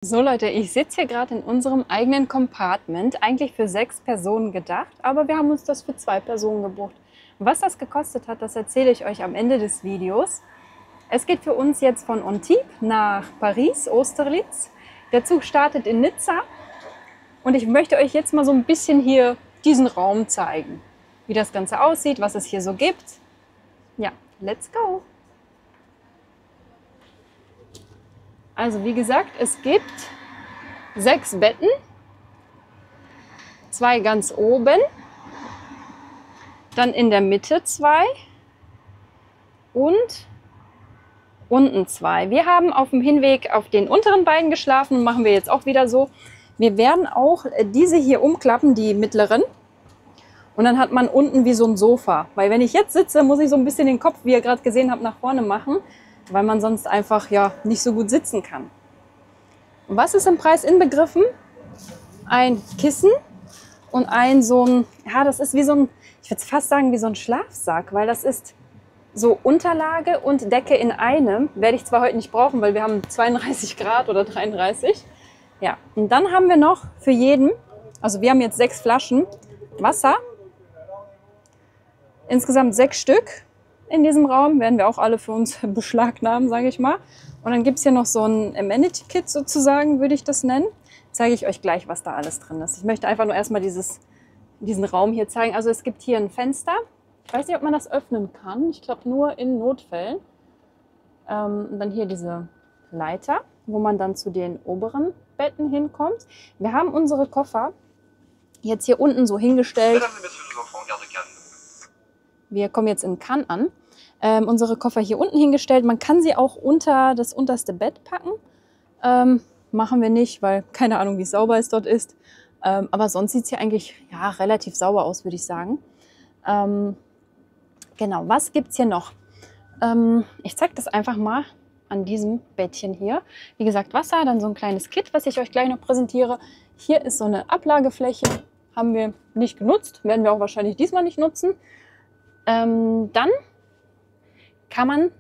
So Leute, ich sitze hier gerade in unserem eigenen Compartment, eigentlich für 6 Personen gedacht, aber wir haben uns das für 2 Personen gebucht. Was das gekostet hat, das erzähle ich euch am Ende des Videos. Es geht für uns jetzt von Antibes nach Paris, Austerlitz. Der Zug startet in Nizza und ich möchte euch jetzt mal so ein bisschen hier diesen Raum zeigen, wie das Ganze aussieht, was es hier so gibt. Ja, let's go! Also wie gesagt, es gibt 6 Betten, 2 ganz oben, dann in der Mitte 2 und unten 2. Wir haben auf dem Hinweg auf den unteren beiden geschlafen und machen wir jetzt auch wieder so. Wir werden auch diese hier umklappen, die mittleren, und dann hat man unten wie so ein Sofa. Weil wenn ich jetzt sitze, muss ich so ein bisschen den Kopf, wie ihr gerade gesehen habt, nach vorne machen, weil man sonst einfach ja nicht so gut sitzen kann. Was ist im Preis inbegriffen? Ein Kissen und ein so ein, ja, das ist wie so ein, ich würde fast sagen wie so ein Schlafsack, weil das ist so Unterlage und Decke in einem. Werde ich zwar heute nicht brauchen, weil wir haben 32 Grad oder 33. Ja, und dann haben wir noch für jeden, also wir haben jetzt 6 Flaschen Wasser. Insgesamt 6 Stück. In diesem Raum werden wir auch alle für uns beschlagnahmen, sage ich mal. Und dann gibt es hier noch so ein Amenity-Kit sozusagen, würde ich das nennen. Zeige ich euch gleich, was da alles drin ist. Ich möchte einfach nur erstmal diesen Raum hier zeigen. Also es gibt hier ein Fenster. Ich weiß nicht, ob man das öffnen kann. Ich glaube nur in Notfällen. Und dann hier diese Leiter, wo man dann zu den oberen Betten hinkommt. Wir haben unsere Koffer jetzt hier unten so hingestellt. Wir kommen jetzt in Cannes an. Unsere Koffer hier unten hingestellt. Man kann sie auch unter das unterste Bett packen. Machen wir nicht, weil keine Ahnung, wie sauber es dort ist. Aber sonst sieht es hier eigentlich ja, relativ sauber aus, würde ich sagen. Genau, was gibt es hier noch? Ich zeige das einfach mal an diesem Bettchen hier. Wie gesagt, Wasser, dann so ein kleines Kit, was ich euch gleich noch präsentiere. Hier ist so eine Ablagefläche. Haben wir nicht genutzt. Werden wir auch wahrscheinlich diesmal nicht nutzen. Dann kann man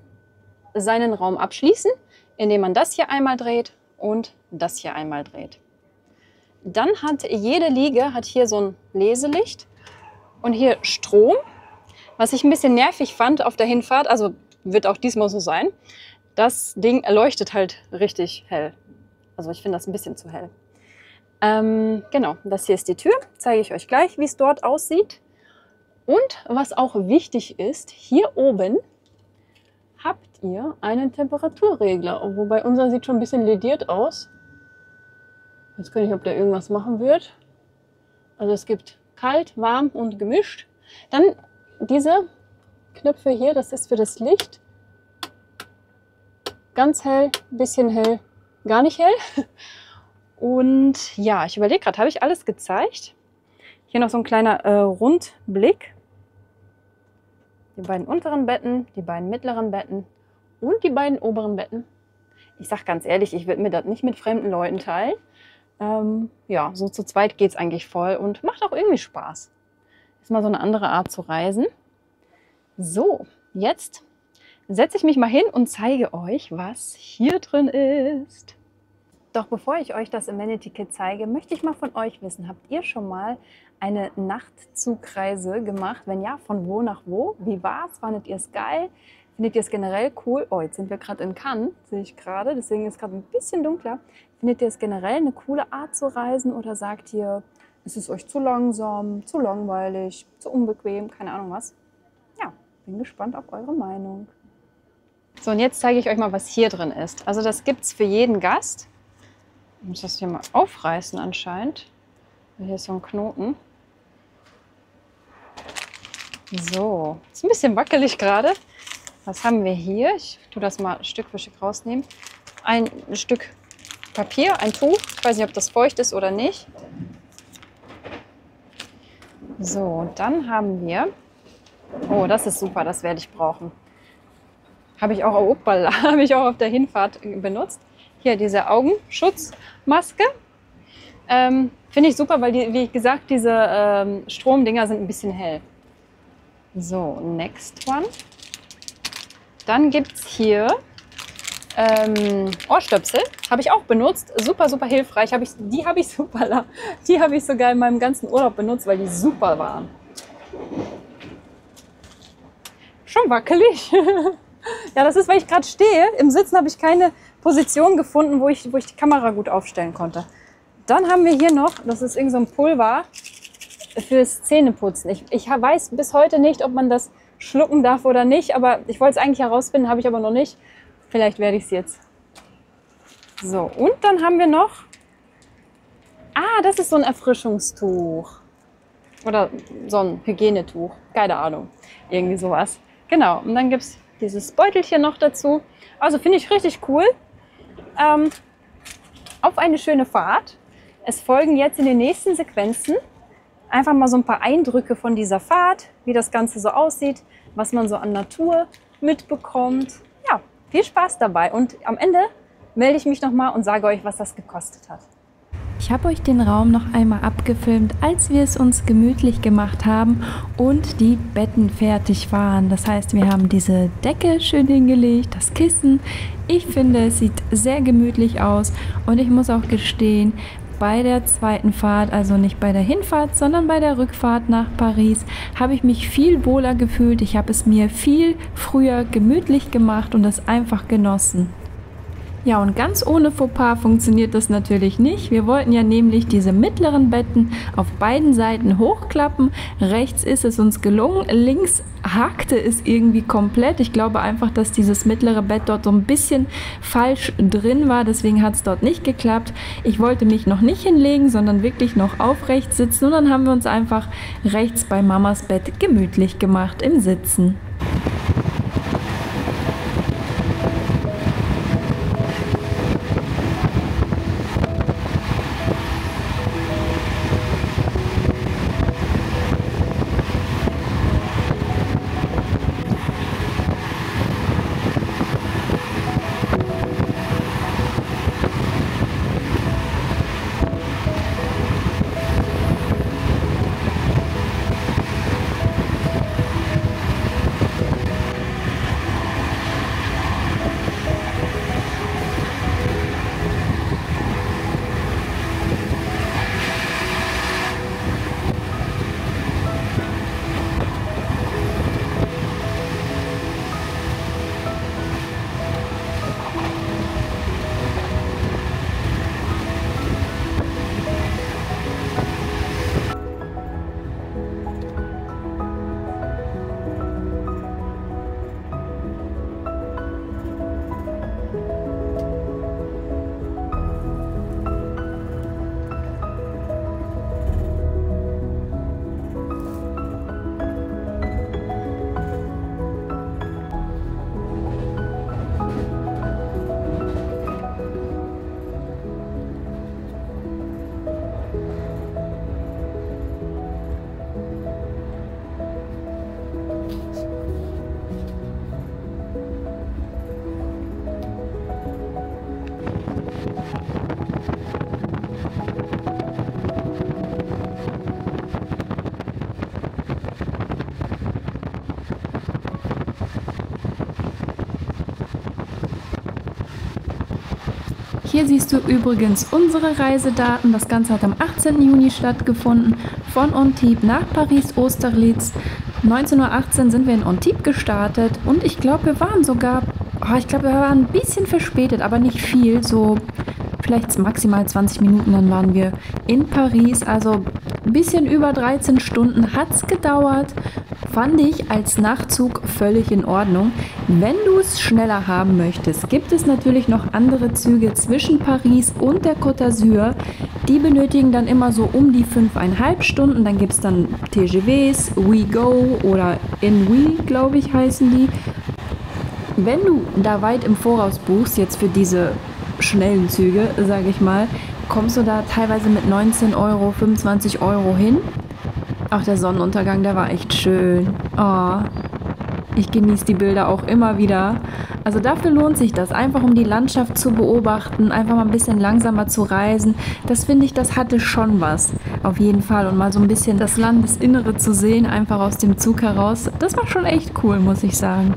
seinen Raum abschließen, indem man das hier einmal dreht und das hier einmal dreht. Dann hat jede Liege hier so ein Leselicht und hier Strom, was ich ein bisschen nervig fand auf der Hinfahrt, also wird auch diesmal so sein. Das Ding leuchtet halt richtig hell. Also ich finde das ein bisschen zu hell. Genau, das hier ist die Tür. Zeige ich euch gleich, wie es dort aussieht. Und was auch wichtig ist, hier oben habt ihr einen Temperaturregler. Wobei unser sieht schon ein bisschen lediert aus. Jetzt weiß ich nicht, ob der irgendwas machen wird. Also es gibt kalt, warm und gemischt. Dann diese Knöpfe hier, das ist für das Licht. Ganz hell, bisschen hell, gar nicht hell. Und ja, ich überlege gerade, habe ich alles gezeigt? Hier noch so ein kleiner Rundblick. Die beiden unteren Betten, die beiden mittleren Betten und die beiden oberen Betten. Ich sage ganz ehrlich, ich würde mir das nicht mit fremden Leuten teilen. Ja, so zu zweit geht es eigentlich voll und macht auch irgendwie Spaß. Ist mal so eine andere Art zu reisen. So, jetzt setze ich mich mal hin und zeige euch, was hier drin ist. Doch bevor ich euch das Amenity-Kit zeige, möchte ich mal von euch wissen, habt ihr schon mal eine Nachtzugreise gemacht? Wenn ja, von wo nach wo? Wie war's? Fandet ihr es geil? Findet ihr es generell cool? Oh, jetzt sind wir gerade in Cannes, sehe ich gerade, deswegen ist es gerade ein bisschen dunkler. Findet ihr es generell eine coole Art zu reisen oder sagt ihr, ist es euch zu langsam, zu langweilig, zu unbequem, keine Ahnung was? Ja, bin gespannt auf eure Meinung. So, und jetzt zeige ich euch mal, was hier drin ist. Also das gibt es für jeden Gast. Ich muss das hier mal aufreißen anscheinend. Hier ist so ein Knoten. So, ist ein bisschen wackelig gerade. Was haben wir hier? Ich tue das mal Stück für Stück rausnehmen. Ein Stück Papier, ein Tuch. Ich weiß nicht, ob das feucht ist oder nicht. So, und dann haben wir... Oh, das ist super, das werde ich brauchen. Habe ich auch auf der Hinfahrt benutzt. Hier diese Augenschutzmaske. Finde ich super, weil, wie gesagt, diese Stromdinger sind ein bisschen hell. So, next one. Dann gibt es hier Ohrstöpsel. Habe ich auch benutzt. Super, super hilfreich. Die habe ich sogar in meinem ganzen Urlaub benutzt, weil die super waren. Schon wackelig. Ja, das ist, weil ich gerade stehe. Im Sitzen habe ich keine Position gefunden, wo ich die Kamera gut aufstellen konnte. Dann haben wir hier noch, das ist irgend so ein Pulver fürs Zähneputzen. Ich weiß bis heute nicht, ob man das schlucken darf oder nicht, aber ich wollte es eigentlich herausfinden, habe ich aber noch nicht. Vielleicht werde ich es jetzt. So, und dann haben wir noch, das ist so ein Erfrischungstuch oder so ein Hygienetuch, keine Ahnung, irgendwie sowas. Genau, und dann gibt es dieses Beutelchen noch dazu. Also finde ich richtig cool. Auf eine schöne Fahrt. Es folgen jetzt in den nächsten Sequenzen einfach mal so ein paar Eindrücke von dieser Fahrt, wie das Ganze so aussieht, was man so an Natur mitbekommt. Ja, viel Spaß dabei. Und am Ende melde ich mich nochmal und sage euch, was das gekostet hat. Ich habe euch den Raum noch einmal abgefilmt, als wir es uns gemütlich gemacht haben und die Betten fertig waren. Das heißt, wir haben diese Decke schön hingelegt, das Kissen. Ich finde, es sieht sehr gemütlich aus und ich muss auch gestehen, bei der zweiten Fahrt, also nicht bei der Hinfahrt, sondern bei der Rückfahrt nach Paris, habe ich mich viel wohler gefühlt. Ich habe es mir viel früher gemütlich gemacht und es einfach genossen. Ja, und ganz ohne Fauxpas funktioniert das natürlich nicht. Wir wollten ja nämlich diese mittleren Betten auf beiden Seiten hochklappen. Rechts ist es uns gelungen, links hakte es irgendwie komplett. Ich glaube einfach, dass dieses mittlere Bett dort so ein bisschen falsch drin war, deswegen hat es dort nicht geklappt. Ich wollte mich noch nicht hinlegen, sondern wirklich noch aufrecht sitzen und dann haben wir uns einfach rechts bei Mamas Bett gemütlich gemacht im Sitzen. Hier siehst du übrigens unsere Reisedaten. Das Ganze hat am 18. Juni stattgefunden, von Antibes nach Paris-Austerlitz. 19:18 Uhr sind wir in Antibes gestartet und ich glaube, wir waren ein bisschen verspätet, aber nicht viel, so vielleicht maximal 20 Minuten, dann waren wir in Paris, also ein bisschen über 13 Stunden hat es gedauert. Fand ich als Nachtzug völlig in Ordnung. Wenn du es schneller haben möchtest, gibt es natürlich noch andere Züge zwischen Paris und der Côte d'Azur. Die benötigen dann immer so um die 5,5 Stunden. Dann gibt es dann TGVs, WeGo oder InWe, glaube ich, heißen die. Wenn du da weit im Voraus buchst, jetzt für diese schnellen Züge, sage ich mal, kommst du da teilweise mit 19 Euro, 25 Euro hin. Ach, der Sonnenuntergang, der war echt schön. Oh, ich genieße die Bilder auch immer wieder. Also dafür lohnt sich das, einfach um die Landschaft zu beobachten, einfach mal ein bisschen langsamer zu reisen. Das finde ich, das hatte schon was, auf jeden Fall. Und mal so ein bisschen das Landesinnere zu sehen, einfach aus dem Zug heraus, das war schon echt cool, muss ich sagen.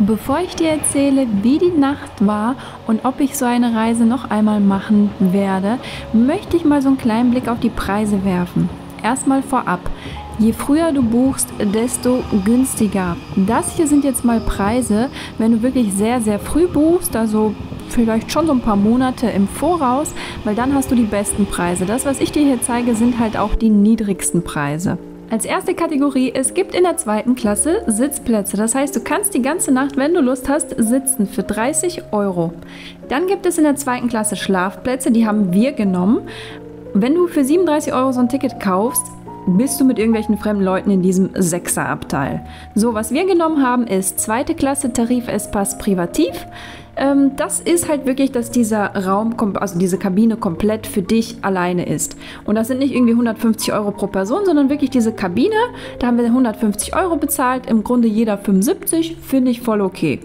Bevor ich dir erzähle, wie die Nacht war und ob ich so eine Reise noch einmal machen werde, möchte ich mal so einen kleinen Blick auf die Preise werfen. Erstmal vorab, je früher du buchst, desto günstiger. Das hier sind jetzt mal Preise, wenn du wirklich sehr, sehr früh buchst, also vielleicht schon so ein paar Monate im Voraus, weil dann hast du die besten Preise. Das, was ich dir hier zeige, sind halt auch die niedrigsten Preise. Als erste Kategorie, es gibt in der 2. Klasse Sitzplätze. Das heißt, du kannst die ganze Nacht, wenn du Lust hast, sitzen für 30 €. Dann gibt es in der 2. Klasse Schlafplätze, die haben wir genommen. Wenn du für 37 € so ein Ticket kaufst, bist du mit irgendwelchen fremden Leuten in diesem 6er-Abteil. So, was wir genommen haben, ist 2. Klasse Tarif Espace Privatif. Das ist halt wirklich, dass dieser Raum, also diese Kabine komplett für dich alleine ist. Und das sind nicht irgendwie 150 € pro Person, sondern wirklich diese Kabine. Da haben wir 150 € bezahlt, im Grunde jeder 75, finde ich voll okay.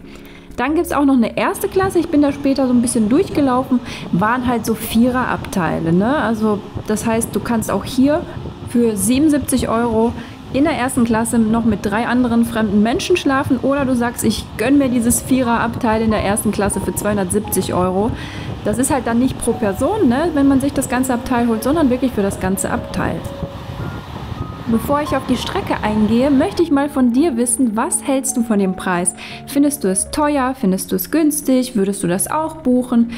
Dann gibt es auch noch eine 1. Klasse, ich bin da später so ein bisschen durchgelaufen, waren halt so 4er-Abteile, ne? Also das heißt, du kannst auch hier für 77 € in der 1. Klasse noch mit 3 anderen fremden Menschen schlafen, oder du sagst, ich gönne mir dieses 4er-Abteil in der 1. Klasse für 270 €. Das ist halt dann nicht pro Person, ne, wenn man sich das ganze Abteil holt, sondern wirklich für das ganze Abteil. Bevor ich auf die Strecke eingehe, möchte ich mal von dir wissen, was hältst du von dem Preis? Findest du es teuer? Findest du es günstig? Würdest du das auch buchen?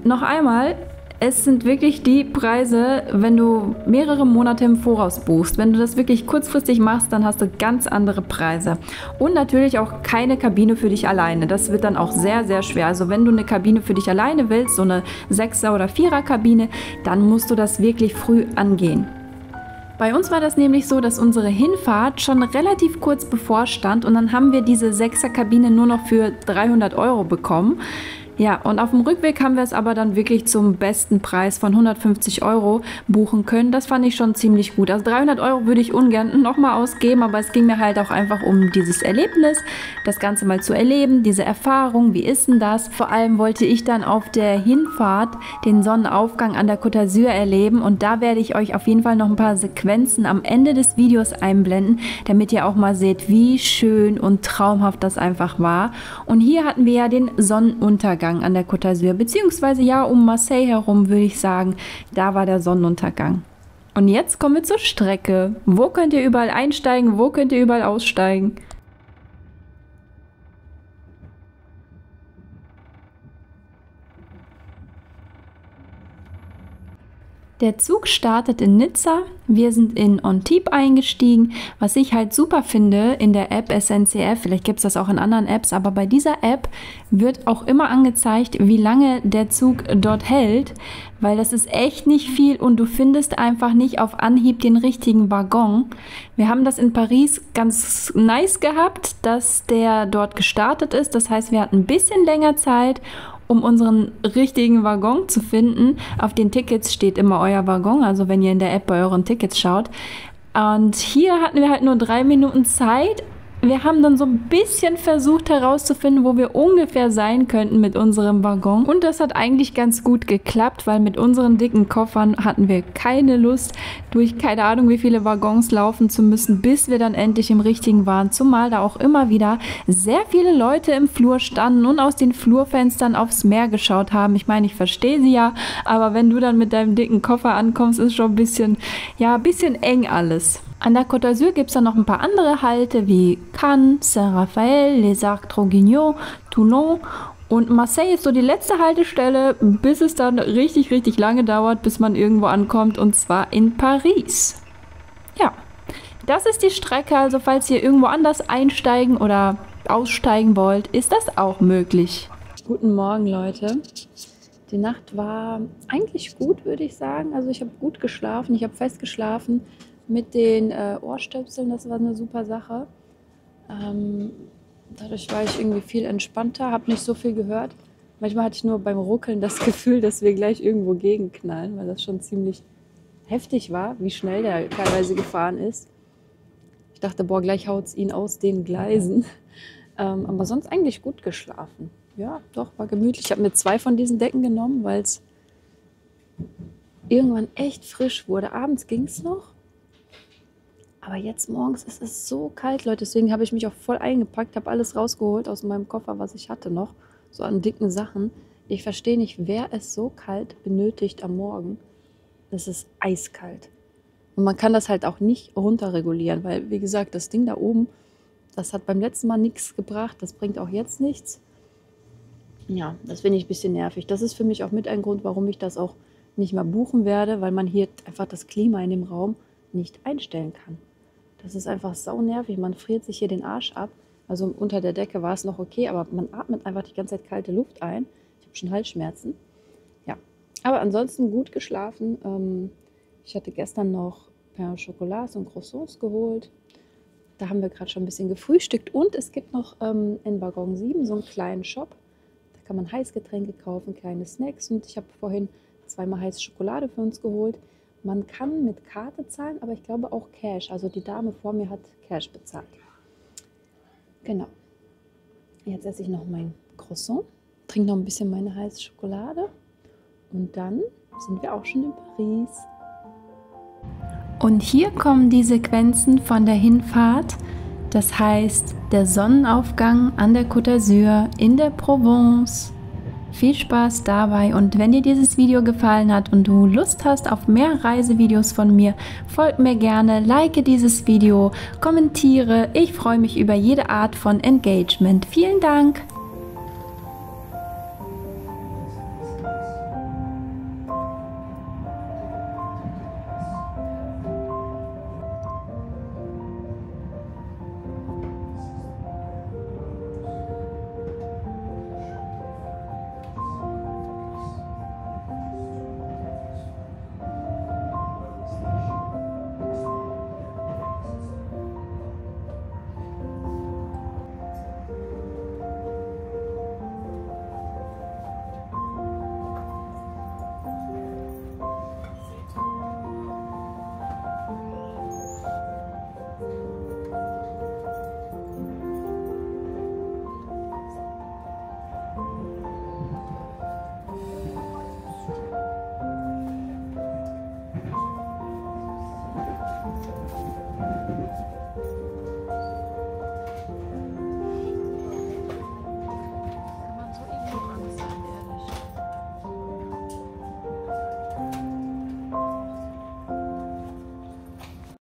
Noch einmal, es sind wirklich die Preise, wenn du mehrere Monate im Voraus buchst. Wenn du das wirklich kurzfristig machst, dann hast du ganz andere Preise. Und natürlich auch keine Kabine für dich alleine. Das wird dann auch sehr, sehr schwer. Also wenn du eine Kabine für dich alleine willst, so eine 6er- oder 4er-Kabine, dann musst du das wirklich früh angehen. Bei uns war das nämlich so, dass unsere Hinfahrt schon relativ kurz bevorstand und dann haben wir diese 6er-Kabine nur noch für 300 € bekommen. Ja, und auf dem Rückweg haben wir es aber dann wirklich zum besten Preis von 150 € buchen können. Das fand ich schon ziemlich gut. Also 300 € würde ich ungern nochmal ausgeben, aber es ging mir halt auch einfach um dieses Erlebnis, das Ganze mal zu erleben, diese Erfahrung, wie ist denn das? Vor allem wollte ich dann auf der Hinfahrt den Sonnenaufgang an der Côte d'Azur erleben und da werde ich euch auf jeden Fall noch ein paar Sequenzen am Ende des Videos einblenden, damit ihr auch mal seht, wie schön und traumhaft das einfach war. Und hier hatten wir ja den Sonnenuntergang an der Côte d'Azur, beziehungsweise ja um Marseille herum, würde ich sagen, da war der Sonnenuntergang. Und jetzt kommen wir zur Strecke. Wo könnt ihr überall einsteigen, wo könnt ihr überall aussteigen? Der Zug startet in Nizza, wir sind in Antibes eingestiegen, was ich halt super finde in der App SNCF, vielleicht gibt es das auch in anderen Apps, aber bei dieser App wird auch immer angezeigt, wie lange der Zug dort hält, weil das ist echt nicht viel und du findest einfach nicht auf Anhieb den richtigen Waggon. Wir haben das in Paris ganz nice gehabt, dass der dort gestartet ist, das heißt, wir hatten ein bisschen länger Zeit, um unseren richtigen Waggon zu finden. Auf den Tickets steht immer euer Waggon, also wenn ihr in der App bei euren Tickets schaut. Und hier hatten wir halt nur 3 Minuten Zeit. Wir haben dann so ein bisschen versucht herauszufinden, wo wir ungefähr sein könnten mit unserem Waggon. Und das hat eigentlich ganz gut geklappt, weil mit unseren dicken Koffern hatten wir keine Lust, durch keine Ahnung wie viele Waggons laufen zu müssen, bis wir dann endlich im richtigen waren. Zumal da auch immer wieder sehr viele Leute im Flur standen und aus den Flurfenstern aufs Meer geschaut haben. Ich meine, ich verstehe sie ja, aber wenn du dann mit deinem dicken Koffer ankommst, ist schon ein bisschen eng alles. An der Côte d'Azur gibt es dann noch ein paar andere Halte wie Cannes, Saint-Raphaël, Les Arcs Troguignon, Toulon und Marseille ist so die letzte Haltestelle, bis es dann richtig, richtig lange dauert, bis man irgendwo ankommt und zwar in Paris. Ja, das ist die Strecke, also falls ihr irgendwo anders einsteigen oder aussteigen wollt, ist das auch möglich. Guten Morgen, Leute. Die Nacht war eigentlich gut, würde ich sagen. Also ich habe gut geschlafen, ich habe fest geschlafen. Mit den Ohrstöpseln, das war eine super Sache. Dadurch war ich irgendwie viel entspannter, habe nicht so viel gehört. Manchmal hatte ich nur beim Ruckeln das Gefühl, dass wir gleich irgendwo gegenknallen, weil das schon ziemlich heftig war, wie schnell der teilweise gefahren ist. Ich dachte, boah, gleich haut es ihn aus den Gleisen. Aber sonst eigentlich gut geschlafen. Ja, doch, war gemütlich. Ich habe mir 2 von diesen Decken genommen, weil es irgendwann echt frisch wurde. Abends ging es noch. Aber jetzt morgens ist es so kalt, Leute. Deswegen habe ich mich auch voll eingepackt, habe alles rausgeholt aus meinem Koffer, was ich hatte noch. So an dicken Sachen. Ich verstehe nicht, wer es so kalt benötigt am Morgen. Das ist eiskalt. Und man kann das halt auch nicht runterregulieren, weil, wie gesagt, das Ding da oben, das hat beim letzten Mal nichts gebracht. Das bringt auch jetzt nichts. Ja, das finde ich ein bisschen nervig. Das ist für mich auch mit ein Grund, warum ich das auch nicht mehr buchen werde, weil man hier einfach das Klima in dem Raum nicht einstellen kann. Das ist einfach sau nervig. Man friert sich hier den Arsch ab. Also unter der Decke war es noch okay, aber man atmet einfach die ganze Zeit kalte Luft ein. Ich habe schon Halsschmerzen. Ja, aber ansonsten gut geschlafen. Ich hatte gestern noch Pain au Chocolat und Croissants geholt. Da haben wir gerade schon ein bisschen gefrühstückt. Und es gibt noch in Waggon 7 so einen kleinen Shop. Da kann man Heißgetränke kaufen, kleine Snacks. Und ich habe vorhin 2-mal heiße Schokolade für uns geholt. Man kann mit Karte zahlen, aber ich glaube auch Cash. Also die Dame vor mir hat Cash bezahlt. Genau. Jetzt esse ich noch mein Croissant, trinke noch ein bisschen meine heiße Schokolade und dann sind wir auch schon in Paris. Und hier kommen die Sequenzen von der Hinfahrt. Das heißt, der Sonnenaufgang an der Côte d'Azur in der Provence. Viel Spaß dabei und wenn dir dieses Video gefallen hat und du Lust hast auf mehr Reisevideos von mir, folg mir gerne, like dieses Video, kommentiere. Ich freue mich über jede Art von Engagement. Vielen Dank!